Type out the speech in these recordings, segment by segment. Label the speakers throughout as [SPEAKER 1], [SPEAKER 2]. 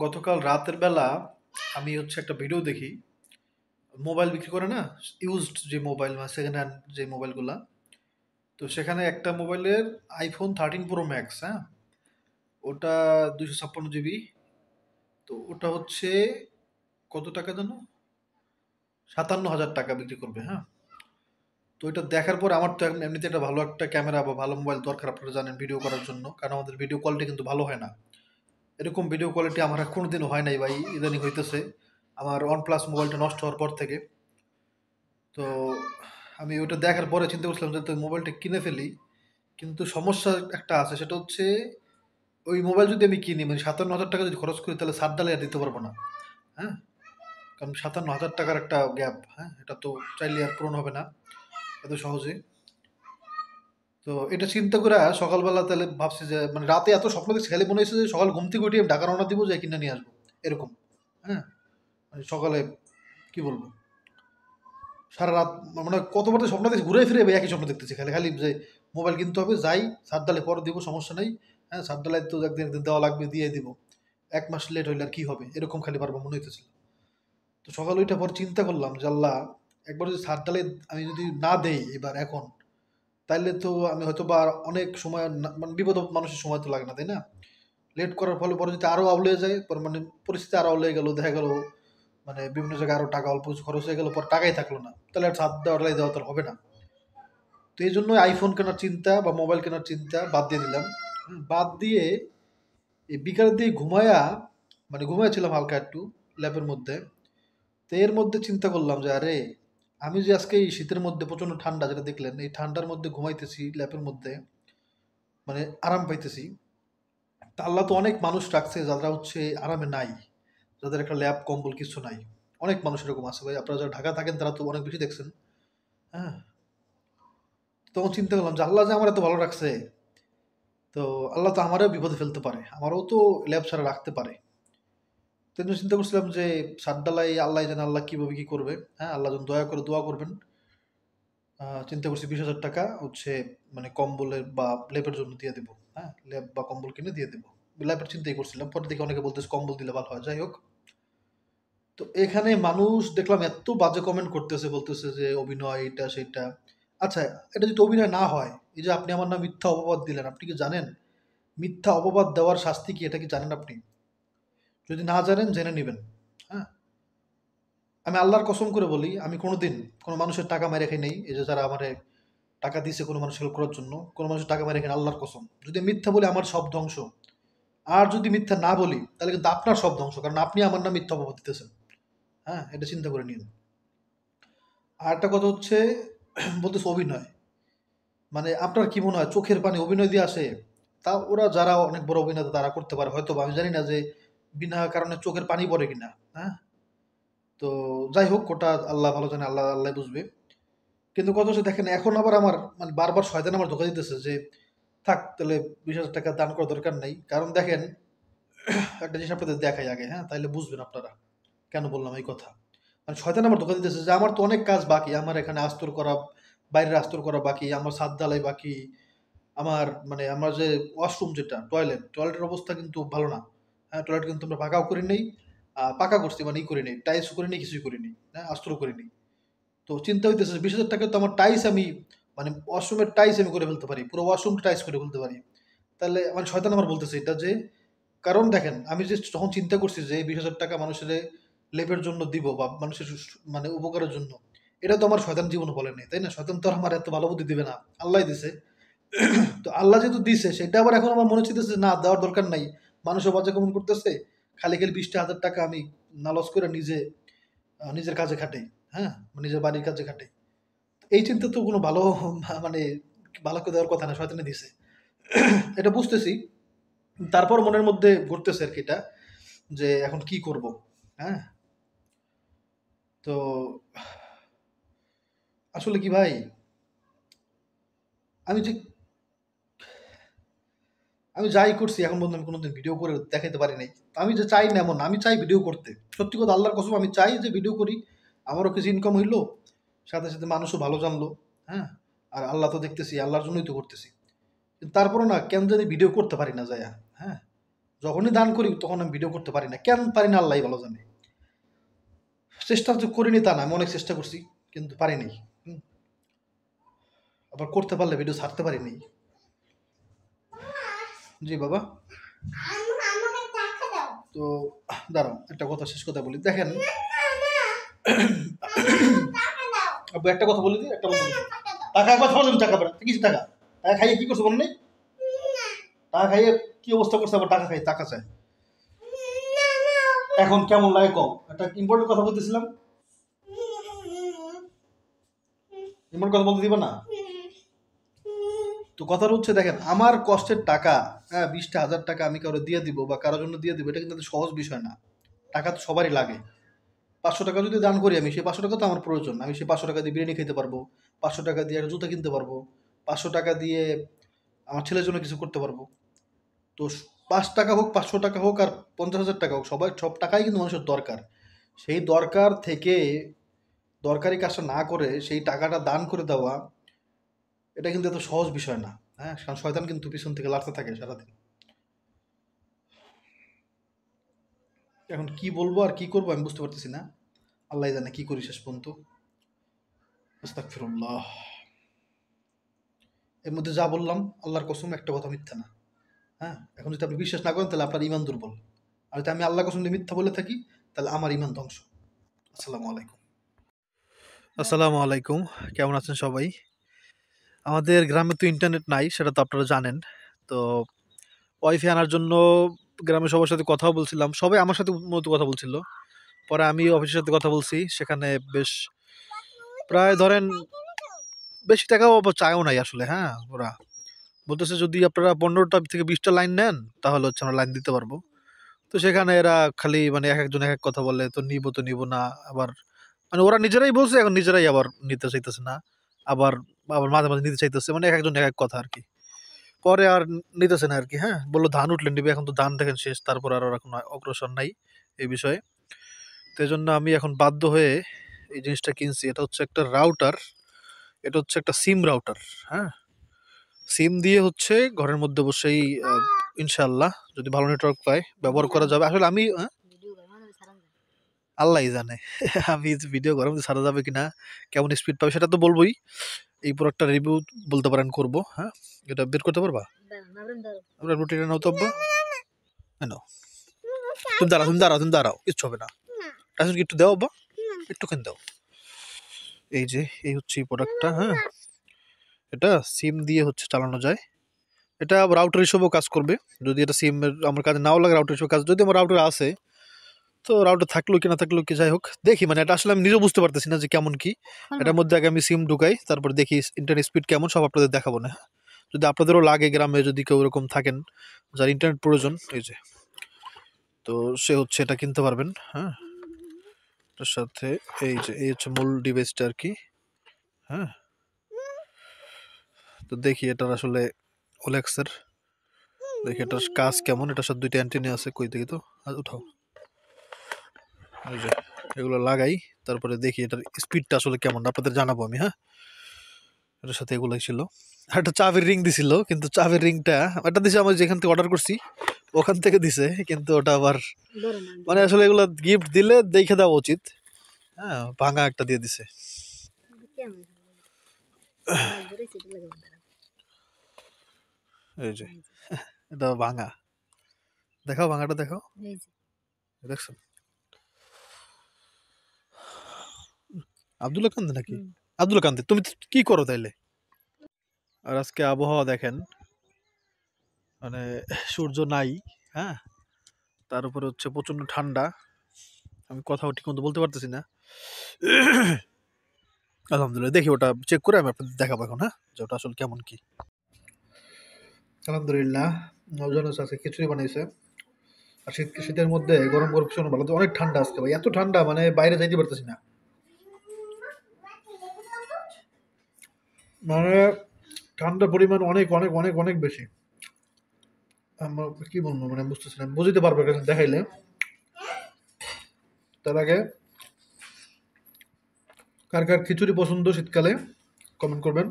[SPEAKER 1] গতকাল রাতের বেলা আমি একটা ভিডিও দেখি। মোবাইল বিক্রি করে না? ইউজড যে মোবাইল বা সেকেন্ড হ্যান্ড যে মোবাইলগুলা। তো সেখানে একটা মোবাইলের iPhone 13 Pro Max, হ্যাঁ? ওটা 256 জিবি। তো ওটা কত টাকা জানো? ৫৭,০০০ টাকা বিক্রি করবে, হ্যাঁ? তো এটা দেখার পর আমার তো এমনিতে একটা ভালো একটা ক্যামেরা বা ভালো মোবাইল দরকার, আপনারা জানেন, ভিডিও করার জন্য। কারণ আমাদের ভিডিও কোয়ালিটি কিন্তু ভালো হয় না। এরকম ভিডিও কোয়ালিটি আমার আর কোনোদিনও হয় নাই ভাই, ইদানিং হইতেছে। আমার OnePlus মোবাইলটা নষ্ট হওয়ার পর থেকে। তো আমি ওটা দেখার পরে চিন্তা করছিলাম যে তো মোবাইলটা কিনে ফেলি। কিন্তু সমস্যা একটা আছে, সেটা হচ্ছে ওই মোবাইল যদি আমি কিনি, মানে ৫৭,০০০ টাকা যদি খরচ করি, তাহলে সাত ডালে আর দিতে পারবো না। হ্যাঁ, কারণ ৫৭,০০০ টাকার একটা গ্যাপ, হ্যাঁ, এটা তো চাইলে আর পূরণ হবে না এত সহজে। তো এটা চিন্তা করে সকালবেলা তাহলে ভাবছি যে মানে রাতে এত স্বপ্ন দেখছি, খালি মনে হয়েছে যে সকাল ঘুম থেকে উঠে আমি ঢাকা রওনা দিব, যে কিনে নিয়ে আসবো এরকম। হ্যাঁ, মানে সকালে কি বলবো, সারা রাত মানে কতবার তো স্বপ্ন দেখছি, ঘুরে ফিরে একই স্বপ্ন দেখতেছি, খালি খালি যে মোবাইল কিনতে হবে, যাই সাত ডালে পরে দিব, সমস্যা নেই। হ্যাঁ, সাত ডালাই তো একদিন একদিন দেওয়া লাগবে, দিয়ে দিব। ১ মাস লেট হইলে আর কি হবে, এরকম খালি বারবার মনে হইতেছিল। তো সকালে ওইটা পর চিন্তা করলাম যে আল্লাহ, একবার যদি সাত ডালে আমি যদি না দেই এবার এখন, তাইলে তো আমি হয়তো বা আর অনেক সময় মানে বিপদ মানুষের সময় তো লাগে না, তাই না? লেট করার ফলে পরে যদি আরো আউলে যায়, পরে মানে পরিস্থিতি আরো আউলে গেল, দেখা গেল মানে বিভিন্ন জায়গায় আরো টাকা অল্প কিছু খরচ হয়ে গেল, পর টাকাই থাকলো না, তাহলে আর সাত দেওয়া তো আর হবে না। তো এই জন্য আইফোন কেনার চিন্তা বা মোবাইল কেনার চিন্তা বাদ দিয়ে দিলাম। বাদ দিয়ে এই বিকালের দিকে মানে ঘুমাইছিলাম হালকা একটু ল্যাপের মধ্যে। তো এর মধ্যে চিন্তা করলাম যে আরে, আমি যে আজকে এই শীতের মধ্যে প্রচন্ড ঠান্ডা, যেটা দেখলেন, এই ঠান্ডার মধ্যে ঘুমাইতেছি ল্যাপের মধ্যে, মানে আরাম পাইতেছি। তা আল্লাহ তো অনেক মানুষ রাখছে যারা আরামে নাই, যাদের একটা ল্যাপ কম্বল কিছু নাই। অনেক মানুষ এরকম আছে ভাই, আপনারা যারা ঢাকা থাকেন তারা তো অনেক বেশি দেখছেন। হ্যাঁ, তখন চিন্তা করলাম যে আল্লাহ যে আমার এত ভালো রাখছে, তো আল্লাহ তো আমারও বিপদে ফেলতে পারে, আমারও তো ল্যাব ছাড়া রাখতে পারে। তো এই জন্য চিন্তা করছিলাম যে সাতডালাই আল্লাহ জানে আল্লাহ কিভাবে কি করবে। হ্যাঁ, আল্লাহ যেন দয়া করে দোয়া করবেন। চিন্তা করছি ২০,০০০ টাকা মানে কম্বলের বা লেপের জন্য দিয়ে দেবো। হ্যাঁ, লেপ বা কম্বল কিনে দিয়ে দেবো। ল্যাপের চিন্তাই করছিলাম, পরে দেখি অনেকে বলতেছে কম্বল দিলে ভালো হয়। যাই হোক, তো এখানে মানুষ দেখলাম এত বাজে কমেন্ট করতেছে, বলতেছে যে অভিনয় এটা সেটা। আচ্ছা, এটা যদি অভিনয় না হয়, এই যে আপনি আমার নামে মিথ্যা অপবাদ দিলেন, আপনি কি জানেন মিথ্যা অপবাদ দেওয়ার শাস্তি কি? এটা কি জানেন আপনি? যদি না জানেন, জেনে নিবেন। হ্যাঁ, আমি আল্লাহর কসম করে বলি, আমি কোনোদিন কোনো মানুষের টাকা মেরে খাই নাই। এই যে যারা আমারে টাকা দিছে কোনো মানুষ হেল্প করার জন্য, কোনো মানুষের টাকা মেরে খাই না, আল্লাহর কসম। যদি আমি মিথ্যা বলি, আমার সব ধ্বংস। আর যদি মিথ্যা না বলি, তাহলে কিন্তু আপনার সব ধ্বংস, কারণ আপনি আমার নামে মিথ্যা অপবাদ দিতেছেন। হ্যাঁ, এটা চিন্তা করে নিন। আর একটা কথা বলতেছে অভিনয়। মানে আপনার কি মনে হয় চোখের পানি অভিনয় দিয়ে আসে? তা ওরা যারা অনেক বড় অভিনেতা তারা করতে পারে হয়তো, আমি জানি না যে বিনা কারণে চোখের পানি পড়ে কিনা। হ্যাঁ, তো যাই হোক, ওটা আল্লাহ ভালো জানে, আল্লাহ আল্লাহ বুঝবে। কিন্তু কথা হচ্ছে, দেখেন এখন আবার আমার মানে বারবার শয়তান আমার ধোকা দিতেছে যে থাক তাহলে ২০,০০০ টাকা দান করার দরকার নাই। কারণ দেখেন, একটা জিনিস আপনাদের দেখাই আগে, হ্যাঁ, তাইলে বুঝবেন আপনারা কেন বললাম এই কথা। মানে শয়তান আমার ধোকা দিতেছে যে আমার তো অনেক কাজ বাকি, আমার এখানে আস্তর করা, বাইরের আস্তর করা বাকি, আমার ছাদ ঢালাই বাকি, আমার মানে আমার যে ওয়াশরুম, যেটা টয়লেটের অবস্থা কিন্তু ভালো না। হ্যাঁ, টয়লেট কিন্তু আমরা পাকাও করি নাই, পাকা করছি মানে ই করি নাই, টাইলস করি নাই, কিছুই করি নাই, হ্যাঁ, আস্তর করি নাই। তো চিন্তা হইতেছে ২০,০০০ টাকা তো আমার টাইলস আমি মানে ওয়াশরুমের টাইলস আমি করে ফেলতে পারি, পুরো ওয়াশরুম টাইলস করে ফেলতে পারি। তাহলে মানে শয়তান আমার বলতেছে এটা যে, কারণ দেখেন আমি যে যখন চিন্তা করছি যে ২০,০০০ টাকা মানুষের লেবের জন্য দিব বা মানুষের মানে উপকারের জন্য, এটা তো আমার শয়তান জীবনে বলে নাই, তাই না? শয়তান তো আর আমার এত ভালো বুদ্ধি দিবে না, আল্লাহ দিছে। তো আল্লাহ যেহেতু দিছে, সেটা আবার এখন আমার মনে হচ্ছে না, দেওয়ার দরকার নাই। মানুষও বাজে কমেন্ট করতেছে, খালি খালি ২০,০০০ টাকা আমি নালচ করে নিজের কাজে খাটাই। হ্যাঁ, নিজের বাড়ির কাজে খাটাই। এই চিন্তা তো কোনো ভালো মানে ভালো করে দেওয়ার কথা না, শয়তানে দিছে। এটা বুঝতেছি। তারপর মনের মধ্যে ঘুরতেছে আরকি এটা, যে এখন কি করব? হ্যাঁ? তো আসলে কি ভাই, আমি যে আমি যাই করছি এখন পর্যন্ত আমি কোনোদিন ভিডিও করে দেখাইতে পারি নাই। আমি যে চাই না এমন না, আমি চাই ভিডিও করতে। সত্যি কথা, আল্লাহর কসম, আমি চাই যে ভিডিও করি। আমারও কিছু ইনকাম হইলো, সাথে, সাথে মানুষও ভালো জানলো। হ্যাঁ? আর আল্লাহ তো দেখতেছি, আল্লাহর জন্যই তো করতেছি। কিন্তু তারপরেও না কেন জানি ভিডিও করতে পারি না যাইয়া। হ্যাঁ? যখনই দান করি তখন আমি ভিডিও করতে পারি না, কেন পারি না আল্লাহই ভালো জানে। চেষ্টা তো করিনি তা না, আমি অনেক চেষ্টা করছি কিন্তু পারিনি। আবার করতে পারলে ভিডিও ছাড়তে পারিনি। জি বাবা। তো দাঁড়াও, একটা কথা শেষ কথা বলি, দেখেন আপু একটা কথা বলে দিই, একটা কথা বলি। টাকা কথা বললাম, টাকা পারে কিছু টাকা টাকা খাইয়ে কি করছো বল নেই, টাকা খাইয়ে কি অবস্থা করছে, আবার টাকা খাই টাকা চায়। এখন কেমন লাগে কম, একটা ইম্পর্টেন্ট কথা বলতেছিলাম, ইম্পর্টেন্ট কথা বলতে দিবা না। তো কথাটা হচ্ছে দেখেন, আমার কষ্টের টাকা, হ্যাঁ 20টা 1000 টাকা আমি কারো দিয়ে দিব বা কারোর জন্য দিয়ে দিব, এটা কিন্তু এত সহজ বিষয় না। টাকা তো সবারই লাগে। 500 টাকা যদি দান করি আমি, সেই 500 টাকা তো আমার প্রয়োজন, আমি সেই 500 টাকা দিয়ে বিরিয়ানি খেতে পারবো, 500 টাকা দিয়ে একটা জুতা কিনতে পারবো, 500 টাকা দিয়ে আমার ছেলের জন্য কিছু করতে পারবো। তো 5 টাকা হোক, 500 টাকা হোক আর 50,000 টাকা হোক, সব টাকাই কিন্তু মানুষের দরকার। সেই দরকার থেকে দরকারি কাজটা না করে সেই টাকাটা দান করে দেওয়া, এটা কিন্তু এত সহজ বিষয় না। হ্যাঁ, কারণ শয়তান কিন্তু পিছন থেকে লাড়তে থাকে সারাদিন। এখন কি বলবো আর কি করবো আমি বুঝতে পারতেছি না, আল্লাহ জানে কি করি শেষ পর্যন্ত। আস্তাগফিরুল্লাহ। এর মধ্যে যা বললাম আল্লাহর কসম একটা কথা মিথ্যা না। হ্যাঁ, এখন যদি আপনি বিশ্বাস না করেন তাহলে আপনার ইমান দুর্বল, আর যদি আমি আল্লাহর কসম দিয়ে মিথ্যা বলে থাকি তাহলে আমার ইমান ধ্বংস। আসসালামু আলাইকুম। আসসালামু আলাইকুম, কেমন আছেন সবাই? আমাদের গ্রামে তো ইন্টারনেট নাই, সেটা তো আপনারা জানেন। তো ওয়াইফাই আনার জন্য গ্রামের সবার সাথে কথাও বলছিলাম, সবাই আমার সাথে মতো কথা বলছিল। পরে আমি অফিসের সাথে কথা বলছি, সেখানে বেশ প্রায় ধরেন বেশি টাকাও চায়ও নাই আসলে। হ্যাঁ, ওরা বলতেছে যদি আপনারা 15টা থেকে 20টা লাইন নেন তাহলে হচ্ছে আমরা লাইন দিতে পারবো। তো সেখানে এরা খালি মানে এক একজন এক এক কথা বলে, তো নিব না। আবার মানে ওরা নিজেরাই বলছে, এখন নিজেরাই আবার নিতে চাইতেছে না। আবার আবার মাঝে মাঝে নিতে চাইতেছে, মানে এক একজন এক এক কথা আর কি। পরে আর নিতেছে না আর কি। হ্যাঁ, বললো ধান উঠলে নিবে, এখন তো ধান দেখেন শেষ, তারপর আর ওরা কোনো অগ্রসর নাই এই বিষয়ে। তো এই জন্য আমি এখন বাধ্য হয়ে এই জিনিসটা কিনছি। এটা হচ্ছে একটা রাউটার, এটা হচ্ছে একটা সিম রাউটার। হ্যাঁ, সিম দিয়ে হচ্ছে ঘরের মধ্যে বসেই ইনশাআল্লাহ যদি ভালো নেটওয়ার্ক পায় ব্যবহার করা যাবে। আসলে আমি আল্লাহই জানে আমি ভিডিও ঘরের মধ্যে ছাড়া যাবে কিনা, কেমন স্পিড পাবে সেটা তো বলবোই। এই প্রোডাক্টটা রিভিউ বলতে পারেন করবো। হ্যাঁ, এটা বের করতে পারবা, আমরা রুটিটা নাও তো আব্বা, নাও। তুমি দাঁড়াও, কিচ্ছু হবে না। আসলে একটু দাও আব্বা, একটুখানি দাও। এই যে এই হচ্ছে এই প্রোডাক্টটা। হ্যাঁ, এটা সিম দিয়ে হচ্ছে চালানো যায়। এটা রাউটার হিসেবেও কাজ করবে। যদি এটা সিম আমার কাছে নাও লাগে, রাউটার হিসেবে কাজ, যদি আমার রাউটার আছে তো রাউটার থাকলো কি না থাকলো কি যাই হোক, দেখি মানে এটা আসলে আমি নিজেও বুঝতে পারতেছি না যে কেমন কি। এটার মধ্যে আগে আমি সিম ঢুকাই, তারপর দেখি ইন্টারনেট স্পিড কেমন, সব আপনাদের দেখাবো না। যদি আপনাদেরও লাগে গ্রামে যদি কেউ এরকম থাকেন যার ইন্টারনেট প্রয়োজন, এই যে তো সে হচ্ছে এটা কিনতে পারবেন। হ্যাঁ, এটার সাথে এই যে এই হচ্ছে মূল ডিভাইসটা আর কি। হ্যাঁ, তো দেখি এটার আসলে ওলেক্সের, দেখি এটার কাজ কেমন। এটার সাথে 2টা অ্যান্টেনা আছে, কই দেখি তো, উঠাও। এই যে এগুলো লাগাই, তারপরে দেখি এটার স্পিডটা আসলে কেমন আপনাদের জানাবো আমি। হ্যাঁ, এটার সাথে এগুলাই ছিল। আর একটা চাবির রিং দিছিল, কিন্তু চাবির রিংটা এটা দিছে আমার যেখান থেকে অর্ডার করছি ওখান থেকে দিছে, কিন্তু ওটা আবার মানে আসলে এগুলো গিফট দিলে দেখে দেওয়া উচিত। হ্যাঁ, ভাঙা একটা দিয়ে দিছে। এই যে এটা ভাঙা, দেখাও ভাঙাটা দেখাও, দেখছো আব্দুল্লাহ কান্দি নাকি? আব্দুল্লাহ কান্দি, তুমি কি করো তাইলে? আর আজকে আবহাওয়া দেখেন, মানে সূর্য নাই। হ্যাঁ, তার উপরে হচ্ছে প্রচন্ড ঠান্ডা, আমি কথাও ঠিক মতো বলতে পারতেছি না। আলহামদুলিল্লাহ, দেখি ওটা চেক করে আমি আপনাদের দেখাবো এখন। হ্যাঁ, যে ওটা আসলে কেমন কি। আলহামদুলিল্লাহ, নৌজান আছে খিচুড়ি বানাইছে। আর শীতের মধ্যে গরম গরম ভীষণ ভালো। অনেক ঠান্ডা আজকে ভাই, এত ঠান্ডা মানে বাইরে যাইতে পারতেছি না। মানে ঠান্ডার পরিমাণ অনেক অনেক অনেক অনেক বেশি। আমার কি বলবো মানে বুঝতেছি না, বুঝতে পারবো দেখাইলে। তার আগে কার কার খিচুড়ি পছন্দ শীতকালে কমেন্ট করবেন।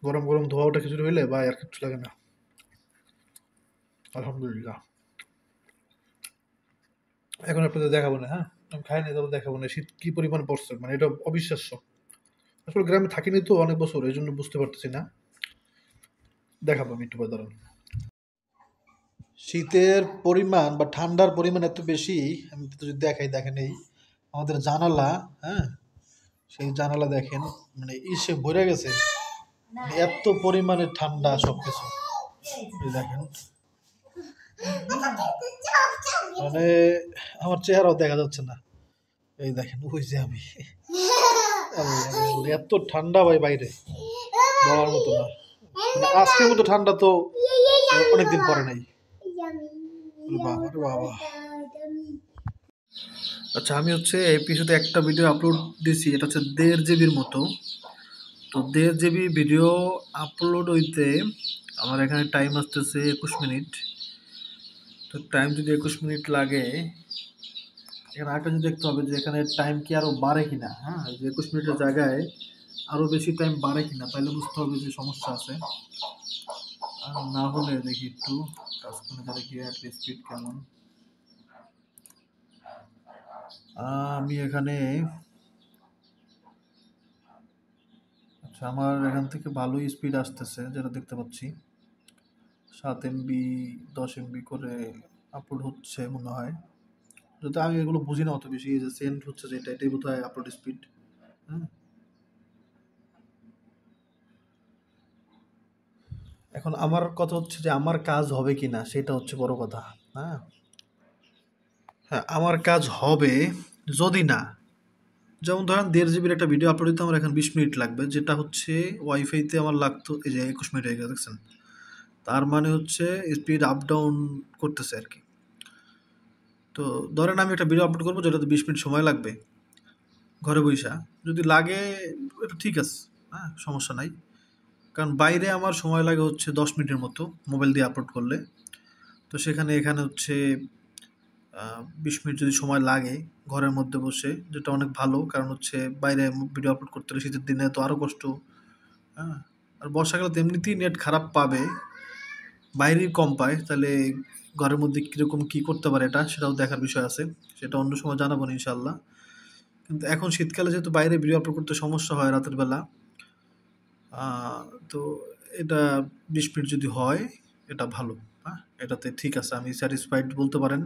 [SPEAKER 1] গরম গরম ধোয়া ওঠা খিচুড়ি হইলে ভাই আর কিচ্ছু লাগে না। আলহামদুলিল্লাহ। এখন আপনাদের দেখাবো না, হ্যাঁ? আমি খাইনি, তবে দেখাবো না শীত কি পরিমাণ পড়ছে। মানে এটা অবিশ্বাস্য। আসলে গ্রামে থাকিনি তো অনেক বছর, এজন্য বুঝতে পারতেছি না। দেখাবো আমি একটু পরে, দাঁড়ান। শীতের পরিমাণ বা ঠান্ডার পরিমাণ এত বেশি, আমি তো যদি দেখাই, দেখেন এই আমাদের জানালা, হ্যাঁ? সেই জানালা দেখেন, মানে ইসে ভরে গেছে। মানে এত পরিমাণে ঠান্ডা সবকিছু। এই দেখেন, মানে আমার চেহারাও দেখা যাচ্ছে না। এই দেখেন, ওই যে আমি, এত ঠান্ডা ভাই বাইরে, বলার মতো না। মানে আজকের মতো ঠান্ডা তো অনেকদিন পরে নাই। বাবা রে বাবা। আচ্ছা, আমি হচ্ছে এই এপিসোডে একটা ভিডিও আপলোড দিছি, এটা হচ্ছে 1.5 জিবির মতো। তো 1.5 জিবি ভিডিও আপলোড হইতে আমার এখানে টাইম আসতেছে 21 মিনিট। তো টাইম যদি 21 মিনিট লাগে, এখানে আরেকটা জিনিস দেখতে হবে যে এখানে টাইম কি আরো বাড়ে কিনা, হ্যাঁ? যে 21 মিনিটের জায়গায় আরো বেশি টাইম বাড়ে কিনা, তাহলে বুঝতে হবে যে সমস্যা আছে। আর না হলে দেখি একটু টাচ করে গিয়ে স্পিড কেমন। আমি এখানে, আচ্ছা, আমার এখান থেকে ভালোই স্পিড আসতেছে, যেটা দেখতে পাচ্ছি। 7 MB 10 MB করে আপলোড হচ্ছে মনে হয়। যদি আমি এগুলো বুঝি না অত বেশি, এই যে সেন্ড হচ্ছে যেটা, এটাই বোধ হয় আপলোড স্পিড। হ্যাঁ, এখন আমার কথা হচ্ছে যে আমার কাজ হবে কি না, সেটা হচ্ছে বড় কথা। হ্যাঁ, হ্যাঁ, আমার কাজ হবে যদি না, যেমন ধরেন 1.5 জিবির একটা ভিডিও আপলোড দিতে আমার এখন 20 মিনিট লাগবে, যেটা হচ্ছে ওয়াইফাইতে আমার লাগতো, এই যে 21 মিনিট হয়ে গেছে দেখছেন। তার মানে হচ্ছে স্পিড আপ ডাউন করতেছে আর কি। তো ধরেন আমি একটা ভিডিও আপলোড করবো যেটাতে 20 মিনিট সময় লাগবে, ঘরে বইসা যদি লাগে, এটা ঠিক আছে, হ্যাঁ, সমস্যা নাই। কারণ বাইরে আমার সময় লাগে হচ্ছে 10 মিনিটের মতো মোবাইল দিয়ে আপলোড করলে। তো সেখানে এখানে হচ্ছে 20 মিনিট যদি সময় লাগে ঘরের মধ্যে বসে, যেটা অনেক ভালো। কারণ হচ্ছে বাইরে ভিডিও আপলোড করতে হলে শীতের দিনে তো আরও কষ্ট। হ্যাঁ, আর বর্ষাকালে তো এমনিতেই নেট খারাপ পাবে, বাইরেই কম পায়। তাহলে ঘরের মধ্যে কীরকম কী করতে পারে, এটা সেটাও দেখার বিষয় আছে। সেটা অন্য সময় জানাবো না ইনশাল্লাহ। কিন্তু এখন শীতকালে যেহেতু বাইরে ভিডিও আপলোড করতে সমস্যা হয় রাতের বেলা, তো এটা 20 মিনিট যদি হয়, এটা ভালো। হ্যাঁ, এটাতে ঠিক আছে, আমি স্যাটিসফাইড বলতে পারেন।